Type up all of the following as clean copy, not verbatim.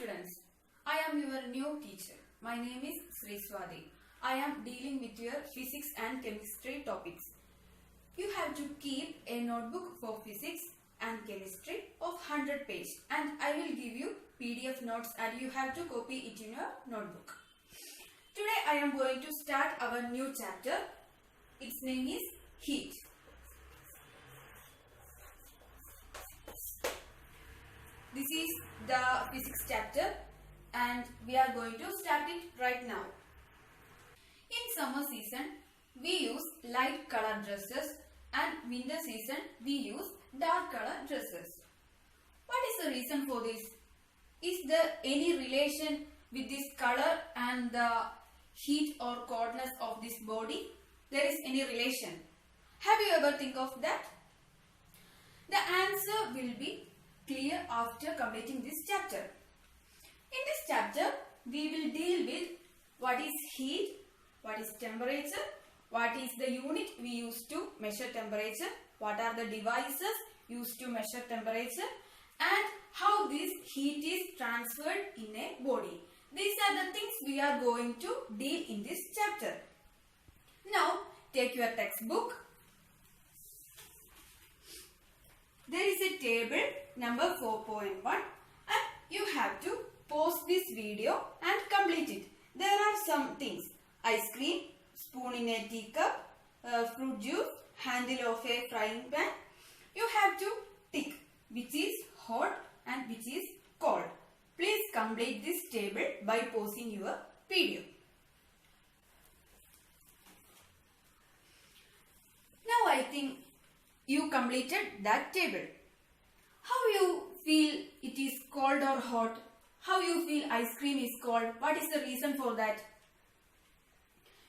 students, I am your new teacher. My name is Sri Swati. I am dealing with your physics and chemistry topics. You have to keep a notebook for physics and chemistry of 100 pages, and I will give you PDF notes and you have to copy it in your notebook. Today I am going to start our new chapter. Its name is heat. This is the physics chapter and we are going to start it right now. In summer season, we use light color dresses, and winter season, we use dark color dresses. What is the reason for this? Is there any relation with this color and the heat or coldness of this body? There is any relation. Have you ever think of that? The answer will be clear after completing this chapter. In this chapter, we will deal with what is heat, what is temperature, what is the unit we use to measure temperature, what are the devices used to measure temperature, and how this heat is transferred in a body. These are the things we are going to deal in this chapter. Now, take your textbook. There is a table number 4.1 and you have to pause this video and complete it. There are some things: ice cream, spoon in a teacup, fruit juice, handle of a frying pan. You have to tick which is hot and which is cold. Please complete this table by pausing your video. Now I think you completed that table. How you feel it is cold or hot? How you feel ice cream is cold? What is the reason for that?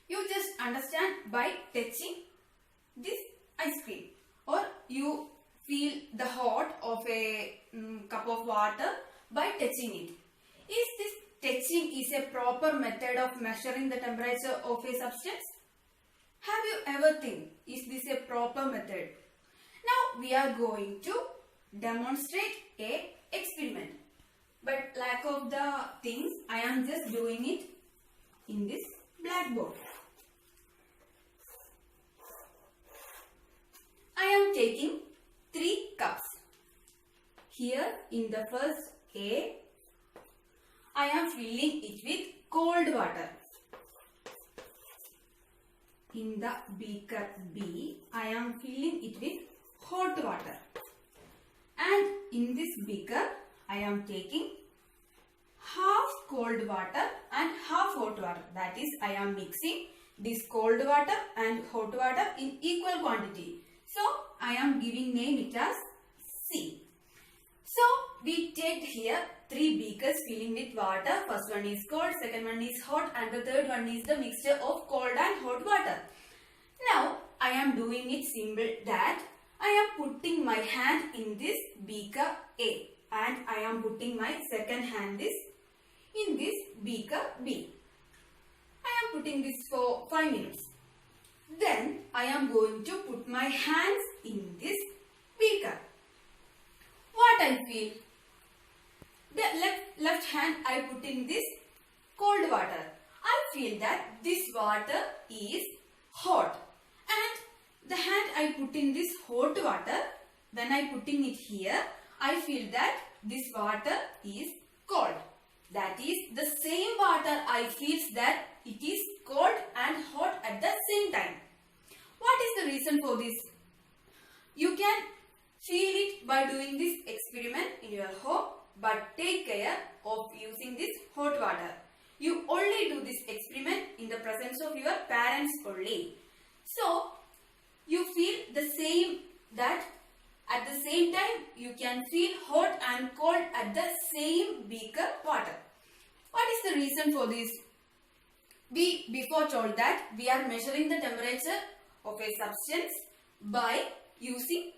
You just understand by touching this ice cream, or you feel the hot of a cup of water by touching it. Is this touching is a proper method of measuring the temperature of a substance? Have you ever think, is this a proper method? Now we are going to demonstrate a experiment. But lack of the things, I am just doing it in this blackboard. I am taking 3 cups. Here in the first A, I am filling it with cold water. In the beaker B, I am filling it with hot water. And in this beaker, I am taking half cold water and half hot water. That is, I am mixing this cold water and hot water in equal quantity. So, I am giving name it as C. So, we take here 3 beakers filling with water. First one is cold, second one is hot, and the third one is the mixture of cold and hot water. Now, I am doing it simple that I am putting my hand in this beaker A and I am putting my second hand in this beaker B. I am putting this for 5 minutes. Then I am going to put my hands in this beaker. What I feel? The left hand I put in this cold water. I feel that this water is hot. And the hand I put in this hot water, when I putting it here, I feel that this water is cold. That is, the same water I feels that it is cold and hot at the same time. What is the reason for this? You can feel it by doing this experiment in your home, but take care of using this hot water. You only do this experiment in the presence of your parents only. So, you feel the same, that at the same time you can feel hot and cold at the same beaker water. What is the reason for this? We before told that we are measuring the temperature of a substance by using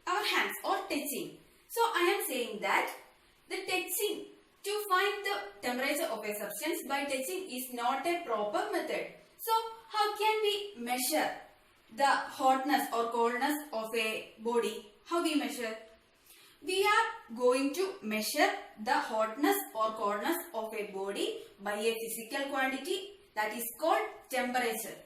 our hands or touching. So I am saying that the touching, to find the temperature of a substance by touching, is not a proper method. So how can we measure the hotness or coldness of a body? How we measure? we are going to measure the hotness or coldness of a body by a physical quantity that is called temperature.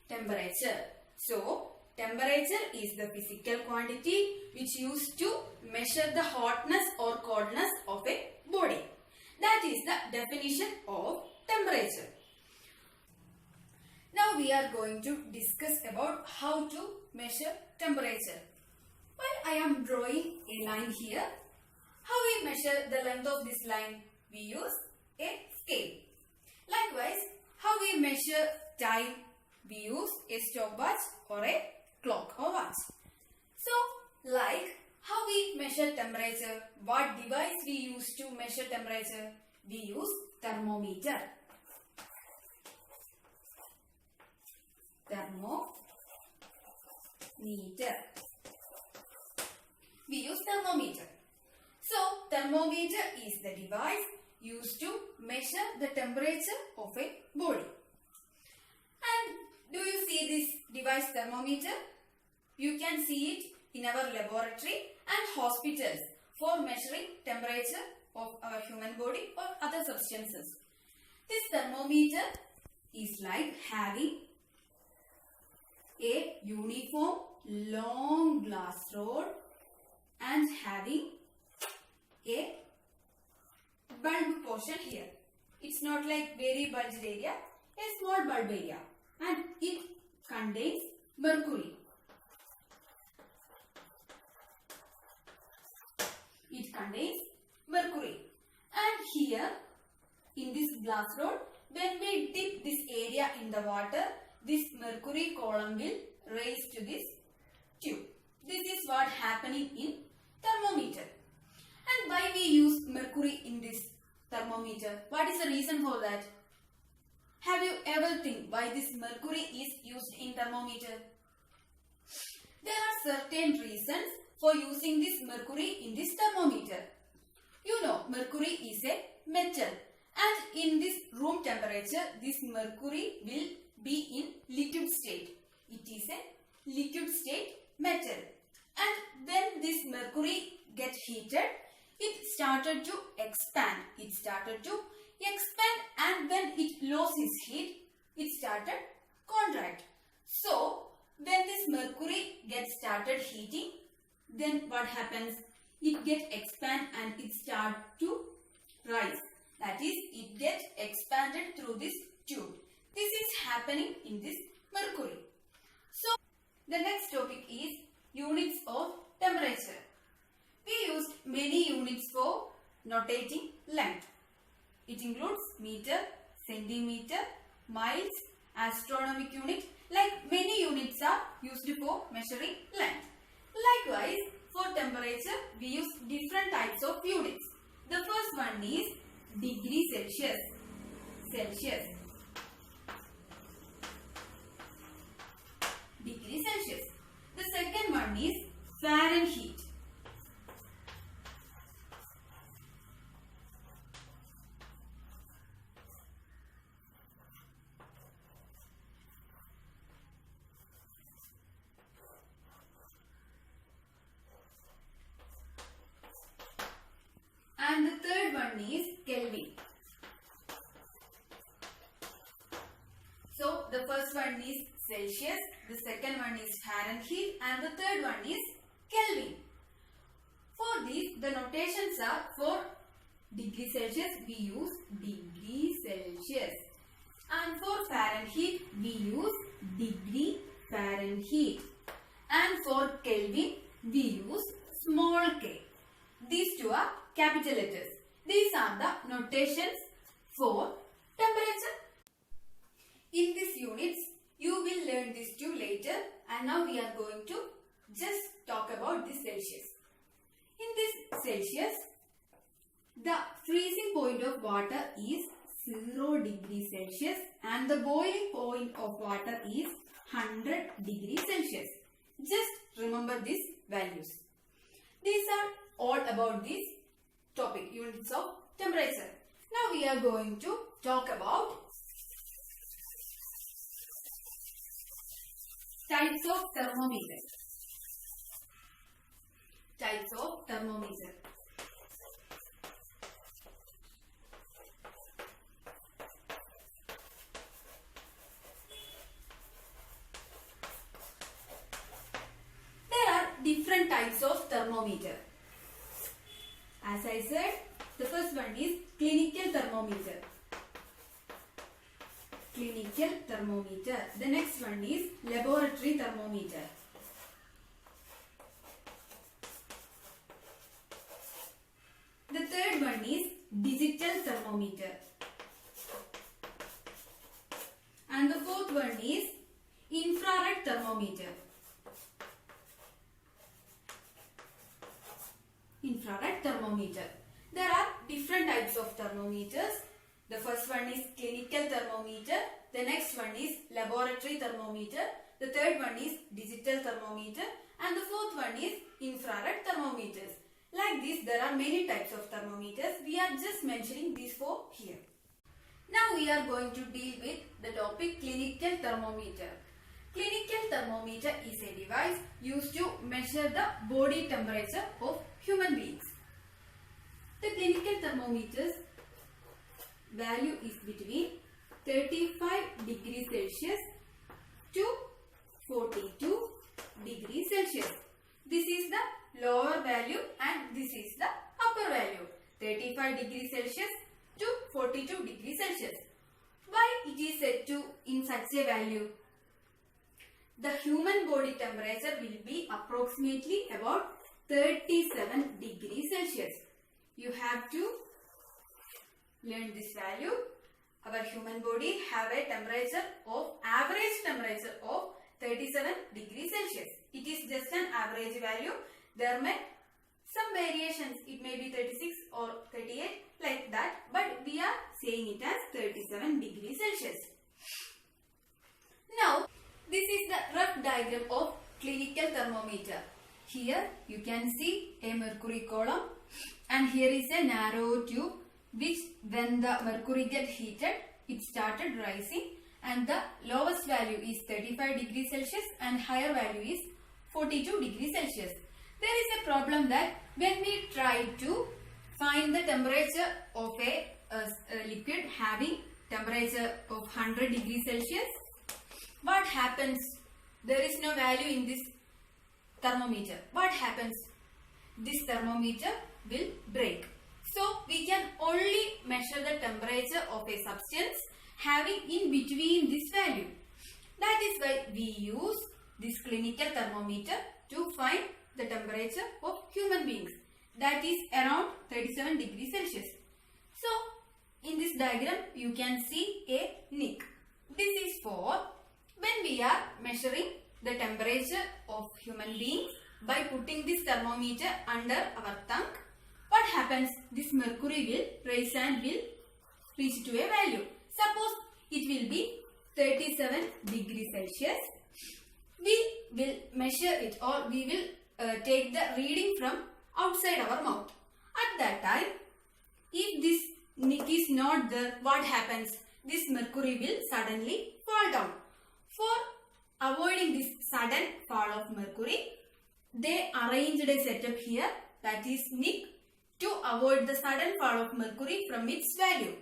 Temperature. So, temperature is the physical quantity which used to measure the hotness or coldness of a body. That is the definition of temperature. Now we are going to discuss about how to measure temperature. While I am drawing a line here, how we measure the length of this line? We use a scale. Likewise, how we measure time? We use a stopwatch or a clock or watch. So, like how we measure temperature, what device we use to measure temperature? We use thermometer. Thermometer. We use thermometer. So, thermometer is the device used to measure the temperature of a body. And do you see this device thermometer? You can see it in our laboratory and hospitals for measuring temperature of our human body or other substances. This thermometer is like having a uniform long glass rod and having a bulb portion here. It's not like very bulged area, a small bulb area, and it contains mercury. It contains mercury. And here in this glass rod, when we dip this area in the water, this mercury column will raise to this tube. This is what happening in thermometer. And why we use mercury in this thermometer? What is the reason for that? Have you ever think why this mercury is used in thermometer? There are certain reasons for using this mercury in this thermometer. You know, mercury is a metal, and in this room temperature, this mercury will be in liquid state. It is a liquid state metal, and when this mercury gets heated, it started to expand. And when it lost its heat, it started contract. So, when this mercury gets started heating, then what happens? It gets expand and it start to rise. That is, it gets expanded through this tube. This is happening in this mercury. So, the next topic is units of temperature. We used many units for notating length. It includes meter, centimeter, miles, astronomic unit. Like many units are used for measuring length. Likewise, for temperature, we use different types of units. The first one is degree Celsius. Degree Celsius. The second one is Fahrenheit. And the third one is Kelvin. So, the first one is Celsius, the second one is Fahrenheit, and the third one is Kelvin. For these, the notations are for degree Celsius, we use degree Celsius. And for Fahrenheit, we use degree Fahrenheit. And for Kelvin, we use small k. These two are capital letters. These are the notations for temperature. In these units, you will learn these two later, and now we are going to just talk about this Celsius. In this Celsius, the freezing point of water is 0 degrees Celsius and the boiling point of water is 100 degrees Celsius. Just remember these values. These are all about this topic, units of temperature. Now we are going to talk about Types of thermometer. Types of thermometer. There are different types of thermometer. As I said, the first one is clinical thermometer. Clinical thermometer. The next one is laboratory thermometer. The third one is digital thermometer. And the fourth one is infrared thermometer. Infrared thermometer. There are different types of thermometers. The first one is clinical thermometer. The next one is laboratory thermometer. The third one is digital thermometer. And the fourth one is infrared thermometers. Like this, there are many types of thermometers. We are just mentioning these four here. Now we are going to deal with the topic clinical thermometer. Clinical thermometer is a device used to measure the body temperature of human beings. The clinical thermometer's value is between 35 degrees Celsius to 42 degrees Celsius. This is the lower value and this is the upper value. 35 degrees Celsius to 42 degrees Celsius. Why it is set to in such a value? The human body temperature will be approximately about 37 degrees Celsius. You have to learn this value. Our human body have a average temperature of 37 degrees Celsius. It is just an average value. There may some variations. It may be 36 or 38 like that. But we are saying it as 37 degrees Celsius. Now, this is the rough diagram of clinical thermometer. Here you can see a mercury column and here is a narrow tube which when the mercury get heated, it started rising and the lowest value is 35 degrees Celsius and higher value is 42 degrees Celsius. There is a problem that when we try to find the temperature of a liquid having temperature of 100 degrees Celsius, what happens? There is no value in this thermometer. What happens? This thermometer will break. So we can only measure the temperature of a substance having in between this value. That is why we use this clinical thermometer to find the temperature of human beings. That is around 37 degrees Celsius. So in this diagram you can see a nick. This is for when we are measuring the temperature of human beings by putting this thermometer under our tongue. What happens? This mercury will rise and will reach to a value. Suppose it will be 37 degrees Celsius. We will measure it or we will take the reading from outside our mouth. At that time, if this nick is not there, what happens? This mercury will suddenly fall down. For avoiding this sudden fall of mercury, they arranged a setup here, that is nick, to avoid the sudden fall of mercury from its value.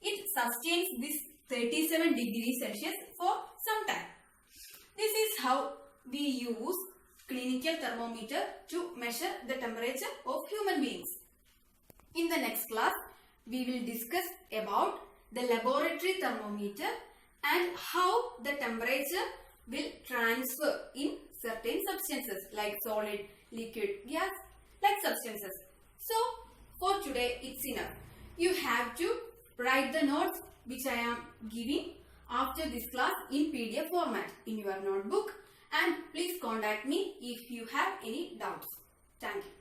It sustains this 37 degrees Celsius for some time. This is how we use clinical thermometer to measure the temperature of human beings. In the next class, we will discuss about the laboratory thermometer and how the temperature will transfer in certain substances like solid, liquid, gas, like substances. So, for today it's enough. You have to write the notes which I am giving after this class in PDF format in your notebook, and please contact me if you have any doubts. Thank you.